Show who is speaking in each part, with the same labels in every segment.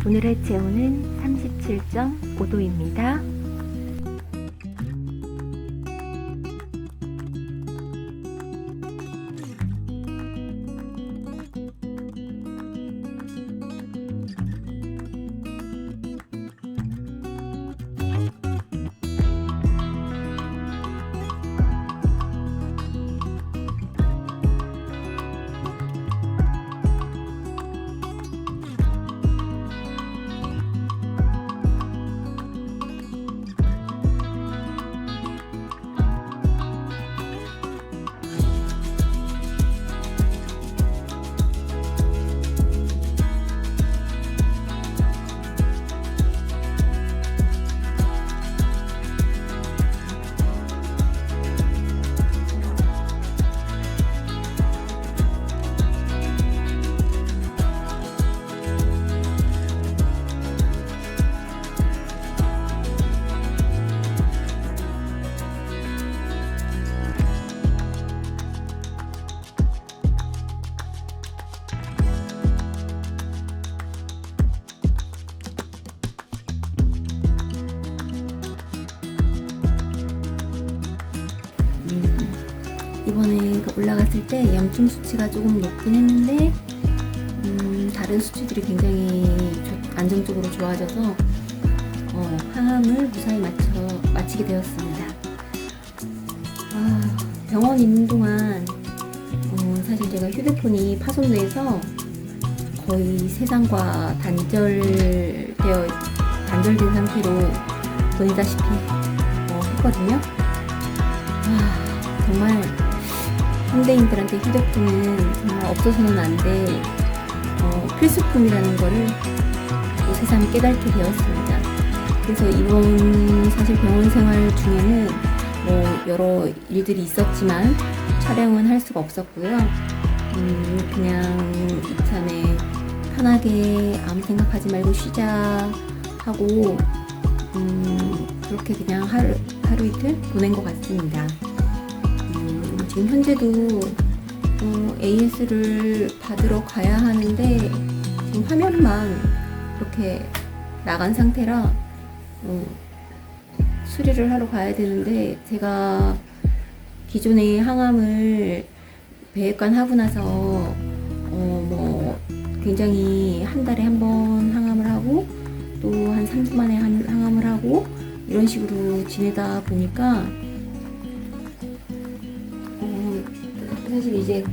Speaker 1: 오늘의 체온은 37.5도입니다. 이번에 올라갔을 때 염증 수치가 조금 높긴 했는데 다른 수치들이 굉장히 안정적으로 좋아져서 항암을 무사히 마치게 되었습니다. 병원 있는 동안 사실 제가 휴대폰이 파손돼서 거의 세상과 단절된 상태로 보내다시피 했거든요. 정말 현대인들한테 휴대폰은 정말 없어서는 안 돼 필수품이라는 거를 또 새삼 깨닫게 되었습니다. 그래서 이번 사실 병원 생활 중에는 여러 일들이 있었지만 촬영은 할 수가 없었고요. 그냥 이참에 편하게 아무 생각하지 말고 쉬자 하고 그렇게 그냥 하루 이틀 보낸 것 같습니다. 지금 현재도 AS를 받으러 가야 하는데 지금 화면만 이렇게 나간 상태라 수리를 하러 가야 되는데, 제가 기존에 항암을 배액관 하고 나서 굉장히 한 달에 한 번 항암을 하고 또 한 3주 만에 항암을 하고 이런 식으로 지내다 보니까 사실 이제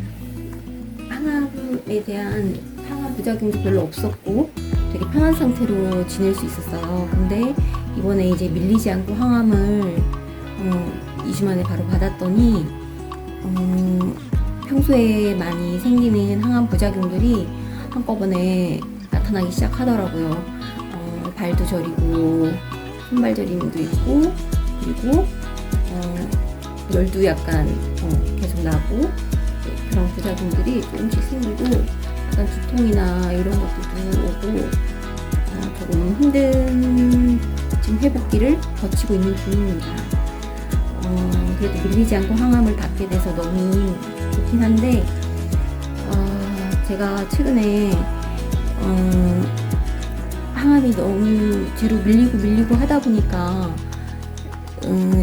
Speaker 1: 항암에 대한 항암 부작용도 별로 없었고 되게 편한 상태로 지낼 수 있었어요. 근데 이번에 이제 밀리지 않고 항암을 2주 만에 바로 받았더니 평소에 많이 생기는 항암 부작용들이 한꺼번에 나타나기 시작하더라고요. 발도 저리고 손발 저림도 있고, 그리고 열도 약간 계속 나고, 그런 부작용들이 조금씩 생기고 약간 두통이나 이런 것들도 오고 조금 힘든 지금 회복기를 거치고 있는 중입니다. 그래도 밀리지 않고 항암을 닫게 돼서 너무 좋긴 한데 제가 최근에 항암이 너무 뒤로 밀리고 하다 보니까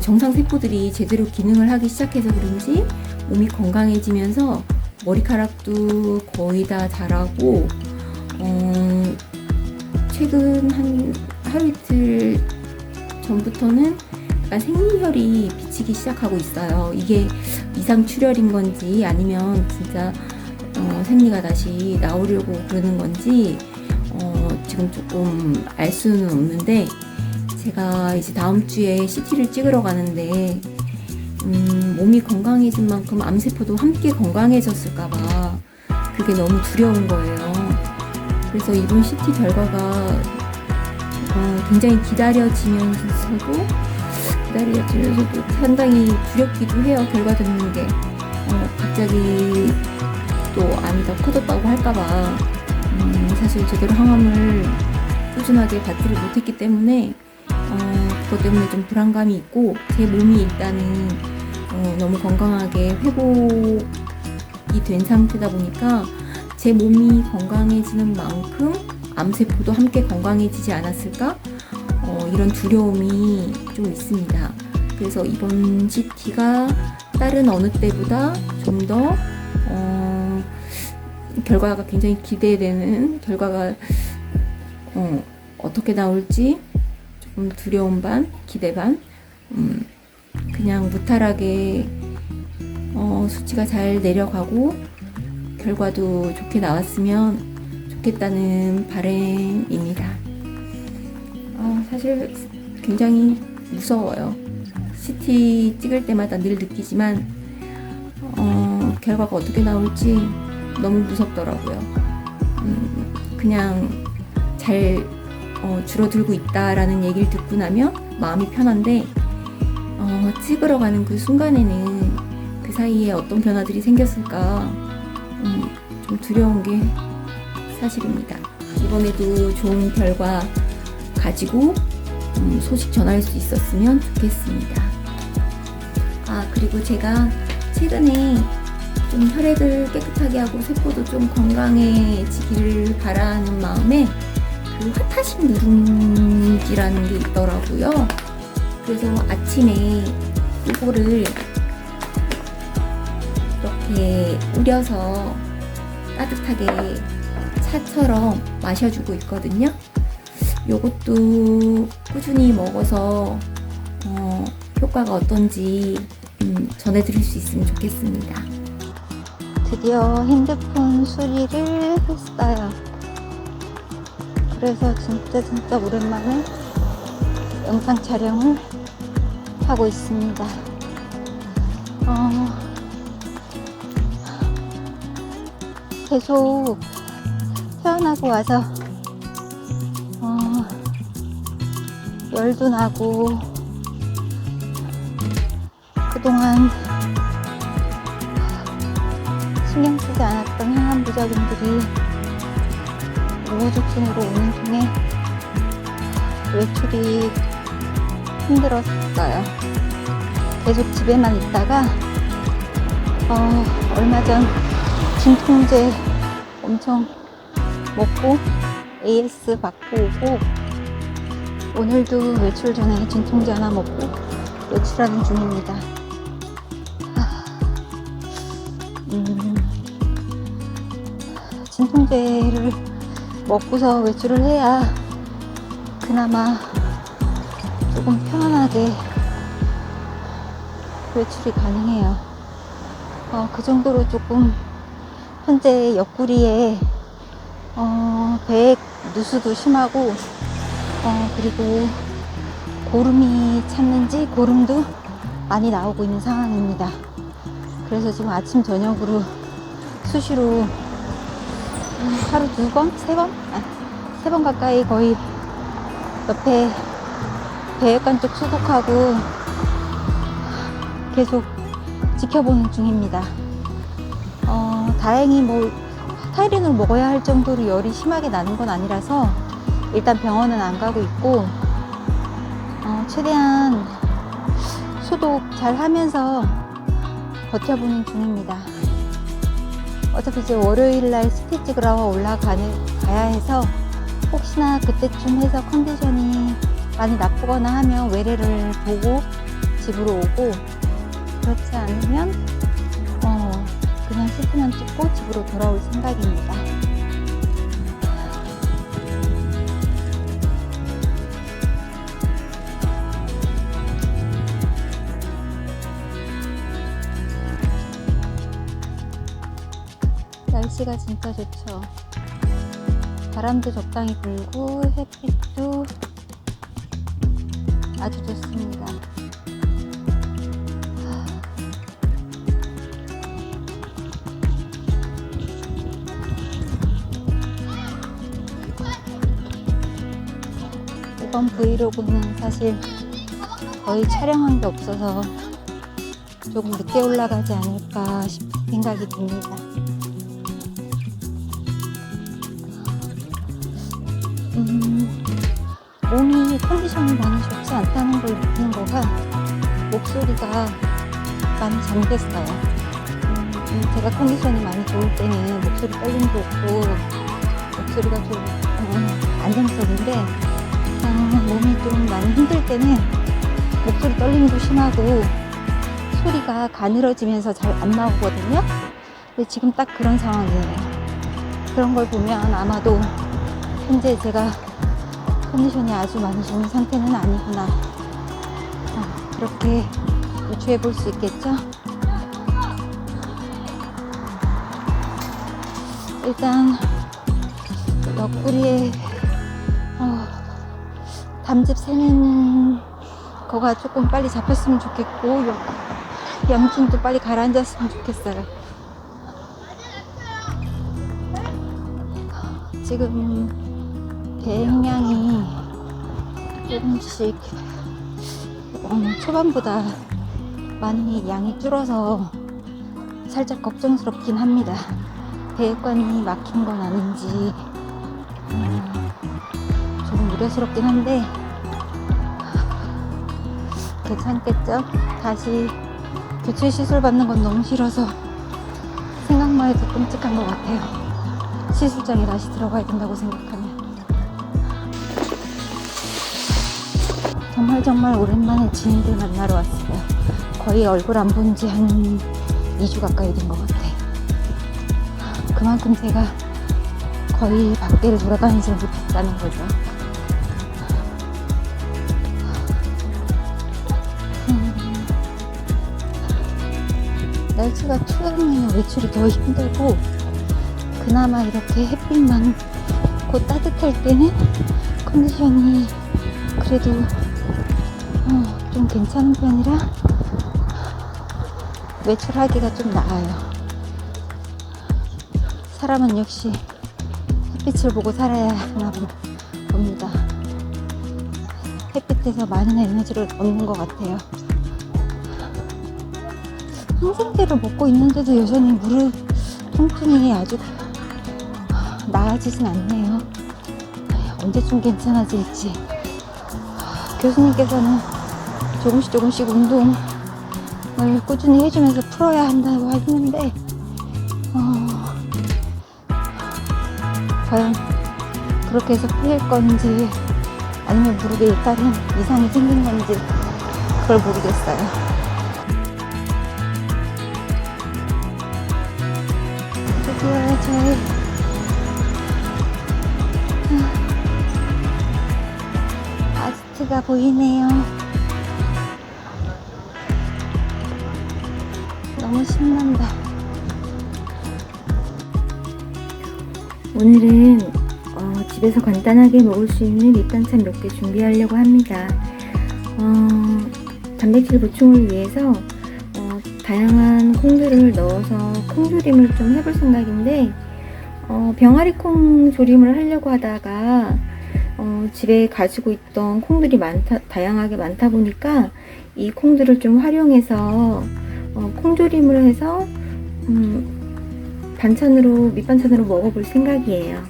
Speaker 1: 정상 세포들이 제대로 기능을 하기 시작해서 그런지 몸이 건강해지면서 머리카락도 거의 다 자라고 최근 한 하루 이틀 전부터는 약간 생리혈이 비치기 시작하고 있어요. 이게 이상 출혈인 건지 아니면 진짜 생리가 다시 나오려고 그러는 건지 지금 조금 알 수는 없는데, 제가 이제 다음 주에 CT를 찍으러 가는데 몸이 건강해진 만큼 암세포도 함께 건강해졌을까봐 그게 너무 두려운 거예요. 그래서 이번 CT 결과가 굉장히 기다려지면서도 상당히 두렵기도 해요. 결과 듣는 게 갑자기 또 암이 더 커졌다고 할까봐 사실 제대로 항암을 꾸준하게 받지를 못했기 때문에 그것 때문에 좀 불안감이 있고, 제 몸이 일단은 너무 건강하게 회복이 된 상태다 보니까 제 몸이 건강해지는 만큼 암세포도 함께 건강해지지 않았을까? 이런 두려움이 좀 있습니다. 그래서 이번 CT가 다른 어느 때보다 좀 더 결과가 굉장히 기대되는 결과가 어떻게 나올지 조금 두려움 반, 기대 반, 그냥 무탈하게 수치가 잘 내려가고 결과도 좋게 나왔으면 좋겠다는 바람입니다. 사실 굉장히 무서워요. CT 찍을 때마다 늘 느끼지만 결과가 어떻게 나올지 너무 무섭더라고요. 그냥 잘 줄어들고 있다라는 얘기를 듣고 나면 마음이 편한데 찍으러 가는 그 순간에는 그 사이에 어떤 변화들이 생겼을까 좀 두려운 게 사실입니다. 이번에도 좋은 결과 가지고 소식 전할 수 있었으면 좋겠습니다. 그리고 제가 최근에 좀 혈액을 깨끗하게 하고 세포도 좀 건강해지기를 바라는 마음에 그 화타신 누룽지라는 게 있더라고요. 그래서 아침에 이거를 이렇게 우려서 따뜻하게 차처럼 마셔주고 있거든요. 요것도 꾸준히 먹어서 효과가 어떤지 전해드릴 수 있으면 좋겠습니다.
Speaker 2: 드디어 핸드폰 수리를 했어요. 그래서 진짜 오랜만에 영상 촬영을 하고 있습니다. 계속 태어나고 와서 열도 나고 그동안 신경 쓰지 않았던 항암 부작용들이 우후죽순으로 오는 중에 외출이 힘들었어요. 계속 집에만 있다가 얼마 전 진통제 엄청 먹고 AS 받고 오고 오늘도 외출 전에 진통제 하나 먹고 외출하는 중입니다. 진통제를 먹고서 외출을 해야 그나마 조금 편안하게 외출이 가능해요. 그 정도로 조금 현재 옆구리에 배액 누수도 심하고 그리고 고름이 찼는지 고름도 많이 나오고 있는 상황입니다. 그래서 지금 아침 저녁으로 수시로 하루 2번? 3번? 3번 가까이 거의 옆에 배액관 쪽 소독하고 계속 지켜보는 중입니다. 다행히 뭐 타이레놀 먹어야 할 정도로 열이 심하게 나는 건 아니라서 일단 병원은 안 가고 있고 최대한 소독 잘 하면서 버텨보는 중입니다. 어차피 이제 월요일날 CT 찍으러 가야 해서 혹시나 그때쯤 해서 컨디션이 많이 나쁘거나 하면 외래를 보고 집으로 오고 그렇지 않으면 그냥 CT만 찍고 집으로 돌아올 생각입니다. 날씨가 진짜 좋죠. 바람도 적당히 불고 햇빛도 아주 좋습니다. 이번 브이로그는 사실 거의 촬영한 게 없어서 조금 늦게 올라가지 않을까 싶은 생각이 듭니다. 몸이 컨디션이 많이 좋지 않다는 걸 느낀 거가 목소리가 많이 잠겼어요. 제가 컨디션이 많이 좋을 때는 목소리 떨림도 없고 목소리가 좀 안정적인데 몸이 좀 많이 힘들 때는 목소리 떨림도 심하고 소리가 가늘어지면서 잘 안 나오거든요. 근데 지금 딱 그런 상황이에요. 그런 걸 보면 아마도 현재 제가 컨디션이 아주 많이 좋은 상태는 아니구나, 그렇게 유추해 볼 수 있겠죠. 일단 옆구리에 담즙 새는 거가 조금 빨리 잡혔으면 좋겠고, 염증도 빨리 가라앉았으면 좋겠어요. 지금 배행량이 조금씩 초반보다 많이 양이 줄어서 살짝 걱정스럽긴 합니다. 배액관이 막힌 건 아닌지 조금 우려스럽긴 한데 괜찮겠죠? 다시 교체 시술 받는 건 너무 싫어서 생각만 해도 끔찍한 것 같아요. 시술장에 다시 들어가야 된다고 생각하면. 정말 오랜만에 지인들 만나러 왔어요. 거의 얼굴 안 본 지 한 2주 가까이 된 것 같아요. 그만큼 제가 거의 밖에를 돌아다니지 못했다는 거죠. 날씨가 추우면 외출이 더 힘들고, 그나마 이렇게 햇빛만 곧 따뜻할 때는 컨디션이 그래도 좀 괜찮은 편이라 외출하기가 좀 나아요. 사람은 역시 햇빛을 보고 살아야 하나 봅니다. 햇빛에서 많은 에너지를 얻는 것 같아요. 항생제를 먹고 있는데도 여전히 무릎 통증이 아주 나아지진 않네요. 언제쯤 괜찮아질지. 교수님께서는 조금씩 운동을 꾸준히 해주면서 풀어야 한다고 하시는데 과연 그렇게 해서 풀릴 건지 아니면 무릎에 다른 이상이 생긴 건지 그걸 모르겠어요. 드디어 저의 아지트가 보이네요. 너무 신난다.
Speaker 1: 오늘은 집에서 간단하게 먹을 수 있는 밑반찬 몇 개 준비하려고 합니다. 단백질 보충을 위해서 다양한 콩들을 넣어서 콩조림을 좀 해볼 생각인데, 병아리 콩 조림을 하려고 하다가 집에 가지고 있던 콩들이 다양하게 많다 보니까 이 콩들을 좀 활용해서 콩조림을 해서 밑반찬으로 먹어볼 생각이에요.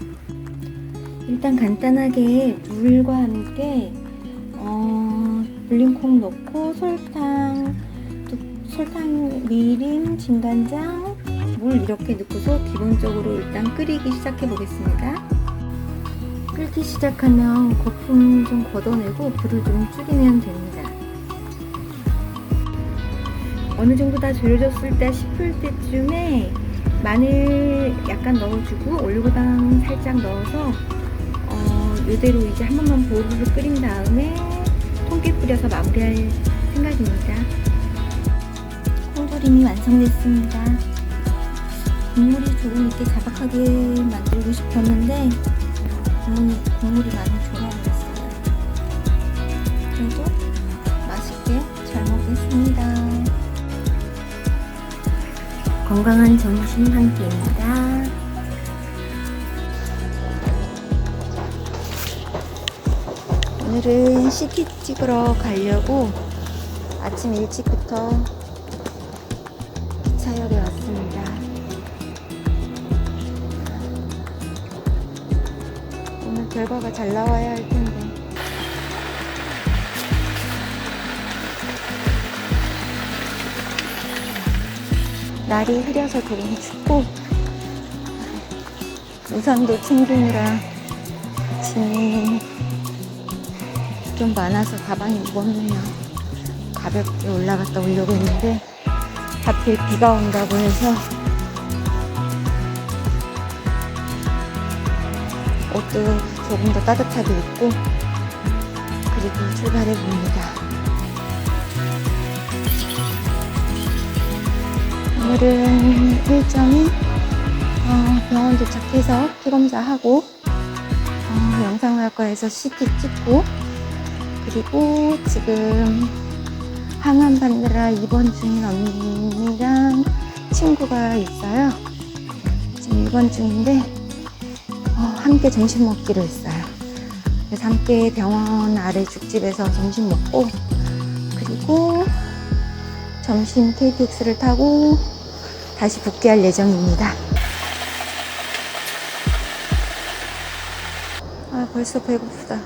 Speaker 1: 일단 간단하게 물과 함께 불린 콩 넣고 설탕, 미림, 진간장, 물 이렇게 넣고서 기본적으로 일단 끓이기 시작해 보겠습니다. 끓기 시작하면 거품 좀 걷어내고 불을 좀 줄이면 됩니다. 어느 정도 다 졸여졌을까 싶을 때쯤에 마늘 약간 넣어주고 올리고당 살짝 넣어서 이대로 이제 한 번만 보르르 끓인 다음에 통깨 뿌려서 마무리할 생각입니다. 콩조림이 완성됐습니다. 국물이 조금 이렇게 자박하게 만들고 싶었는데 국물이 많이 졸아버렸어요. 그래도 맛있게 잘 먹겠습니다. 건강한 점심 한 끼입니다. 오늘은 CT 찍으러 가려고 아침 일찍부터 기차역에 왔습니다. 오늘 결과가 잘 나와야 할 텐데. 날이 흐려서 조금 춥고 우산도 챙기느라
Speaker 2: 짐이 좀 많아서 가방이 무겁네요. 가볍게 올라갔다 오려고 했는데 하필 비가 온다고 해서 옷도 조금 더 따뜻하게 입고 그리고 출발해 봅니다. 오늘은 일정이 병원 도착해서 피검사하고 영상의학과에서 CT 찍고 그리고 지금 항암 받느라 입원 중인 언니랑 친구가 있어요. 지금 입원 중인데 함께 점심 먹기로 했어요. 그래서 함께 병원 아래 죽집에서 점심 먹고 그리고 점심 KTX를 타고 다시 복귀할 예정입니다. 벌써 배고프다.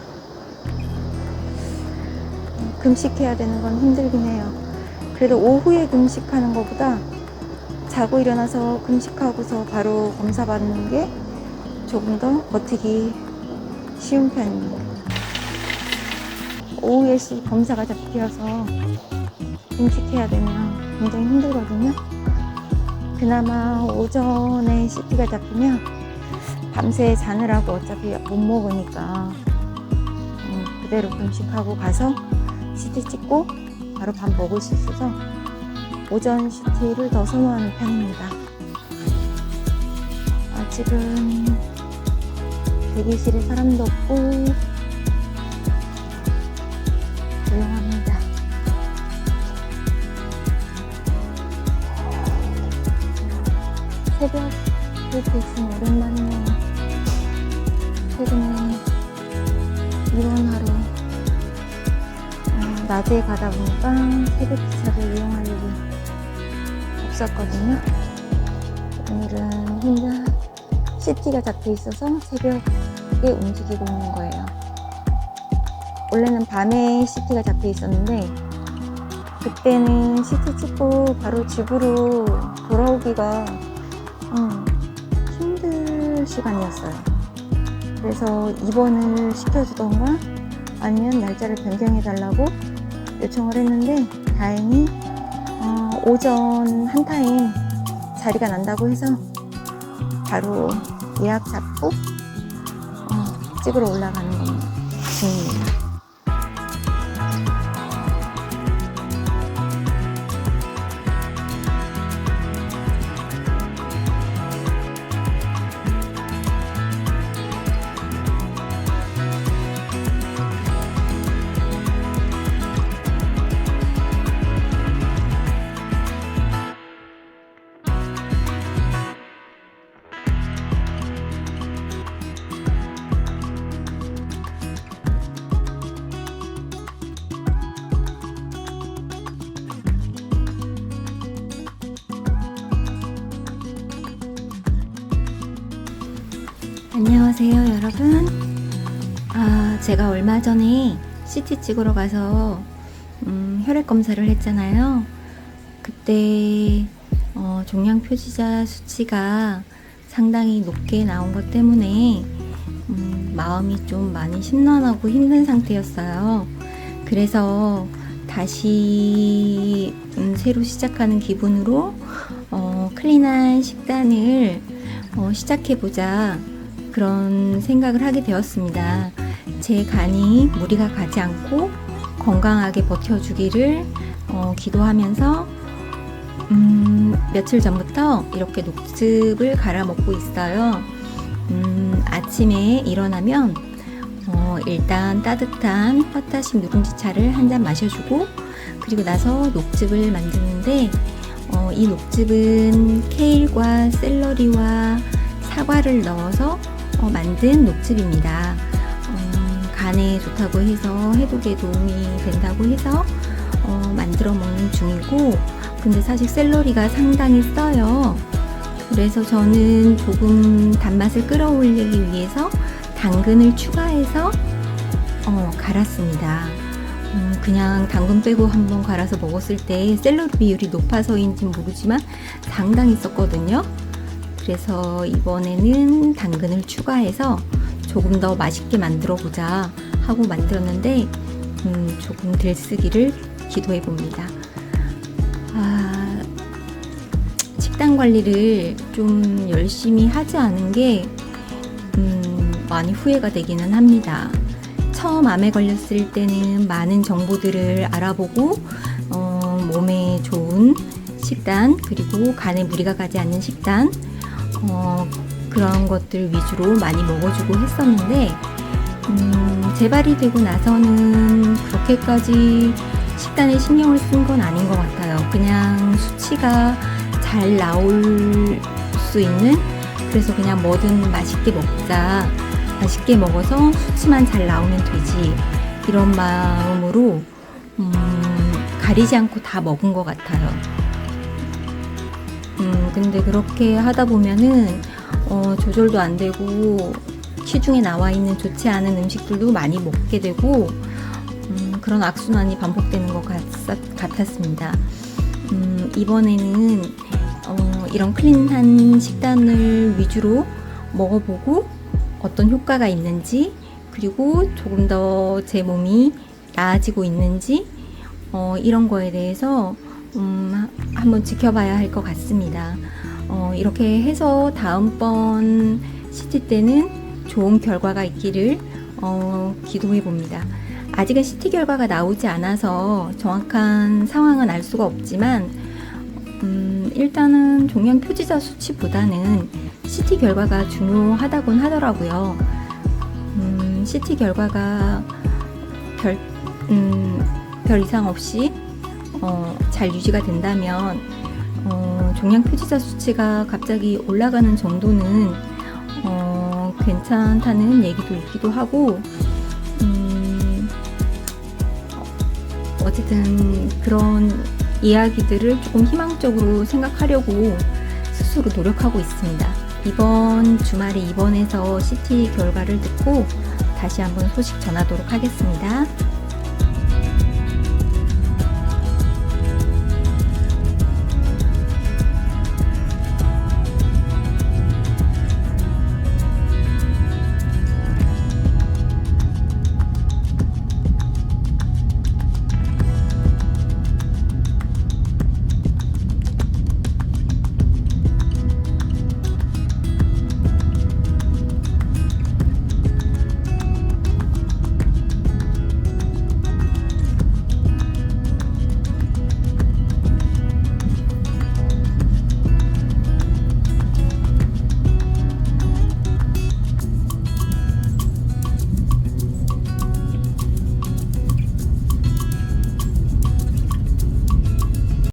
Speaker 2: 금식해야 되는 건 힘들긴 해요. 그래도 오후에 금식하는 것보다 자고 일어나서 금식하고서 바로 검사 받는 게 조금 더 버티기 쉬운 편입니다. 오후에 검사가 잡혀서 금식해야 되면 굉장히 힘들거든요. 그나마 오전에 CT가 잡히면 밤새 자느라고 어차피 못 먹으니까 그대로 금식하고 가서 CT 찍고 바로 밥 먹을 수 있어서 오전 CT를 더 선호하는 편입니다. 아직은 대기실에 사람도 없고 조용합니다. 새벽 KTX는 오랜만이네요. 최근에 입원하러 낮에 가다 보니까 새벽 기차를 이용할 일이 없었거든요. 오늘은 혼자 CT가 잡혀 있어서 새벽에 움직이고 있는 거예요. 원래는 밤에 CT가 잡혀 있었는데 그때는 CT 찍고 바로 집으로 돌아오기가 힘들 시간이었어요. 그래서 입원을 시켜주던가 아니면 날짜를 변경해 달라고 요청을 했는데 다행히 오전 한 타임 자리가 난다고 해서 바로 예약 잡고 찍으러 올라가는 중입니다. 안녕하세요 여러분. 제가 얼마 전에 CT 찍으러 가서 혈액 검사를 했잖아요. 그때 종양 표시자 수치가 상당히 높게 나온 것 때문에 마음이 좀 많이 심란하고 힘든 상태였어요. 그래서 다시 새로 시작하는 기분으로 클린한 식단을 시작해보자 그런 생각을 하게 되었습니다. 제 간이 무리가 가지 않고 건강하게 버텨주기를 기도하면서 며칠 전부터 이렇게 녹즙을 갈아 먹고 있어요. 아침에 일어나면 일단 따뜻한 포타슘 누룽지차를 한 잔 마셔주고 그리고 나서 녹즙을 만드는데 이 녹즙은 케일과 샐러리와 사과를 넣어서 만든 녹즙입니다. 간에 좋다고 해서 해독에 도움이 된다고 해서 만들어 먹는 중이고 근데 사실 샐러리가 상당히 써요. 그래서 저는 조금 단맛을 끌어올리기 위해서 당근을 추가해서 갈았습니다. 그냥 당근 빼고 한번 갈아서 먹었을 때 샐러리 비율이 높아서인지 모르지만 상당히 썼거든요. 그래서 이번에는 당근을 추가해서
Speaker 1: 조금 더 맛있게 만들어 보자 하고 만들었는데 조금 들쓰기를 기도해 봅니다. 식단 관리를 좀 열심히 하지 않은 게 많이 후회가 되기는 합니다. 처음 암에 걸렸을 때는 많은 정보들을 알아보고 몸에 좋은 식단, 그리고 간에 무리가 가지 않는 식단, 그런 것들 위주로 많이 먹어주고 했었는데 재발이 되고 나서는 그렇게까지 식단에 신경을 쓴 건 아닌 것 같아요. 그냥 수치가 잘 나올 수 있는, 그래서 그냥 뭐든 맛있게 먹자, 맛있게 먹어서 수치만 잘 나오면 되지, 이런 마음으로 가리지 않고 다 먹은 것 같아요. 근데 그렇게 하다 보면은 조절도 안 되고 시중에 나와 있는 좋지 않은 음식들도 많이 먹게 되고 그런 악순환이 반복되는 것 같았습니다. 이번에는 이런 클린한 식단을 위주로 먹어보고 어떤 효과가 있는지, 그리고 조금 더 제 몸이 나아지고 있는지 이런 거에 대해서 한번 지켜봐야 할 것 같습니다. 이렇게 해서 다음번 CT 때는 좋은 결과가 있기를 기도해 봅니다. 아직은 CT 결과가 나오지 않아서 정확한 상황은 알 수가 없지만 일단은 종양 표지자 수치보다는 CT 결과가 중요하다곤 하더라고요. CT 결과가 별 이상 없이 잘 유지가 된다면 종양 표지자 수치가 갑자기 올라가는 정도는 괜찮다는 얘기도 있기도 하고 어쨌든 그런 이야기들을 조금 희망적으로 생각하려고 스스로 노력하고 있습니다. 이번 주말에 입원해서 CT 결과를 듣고 다시 한번 소식 전하도록 하겠습니다.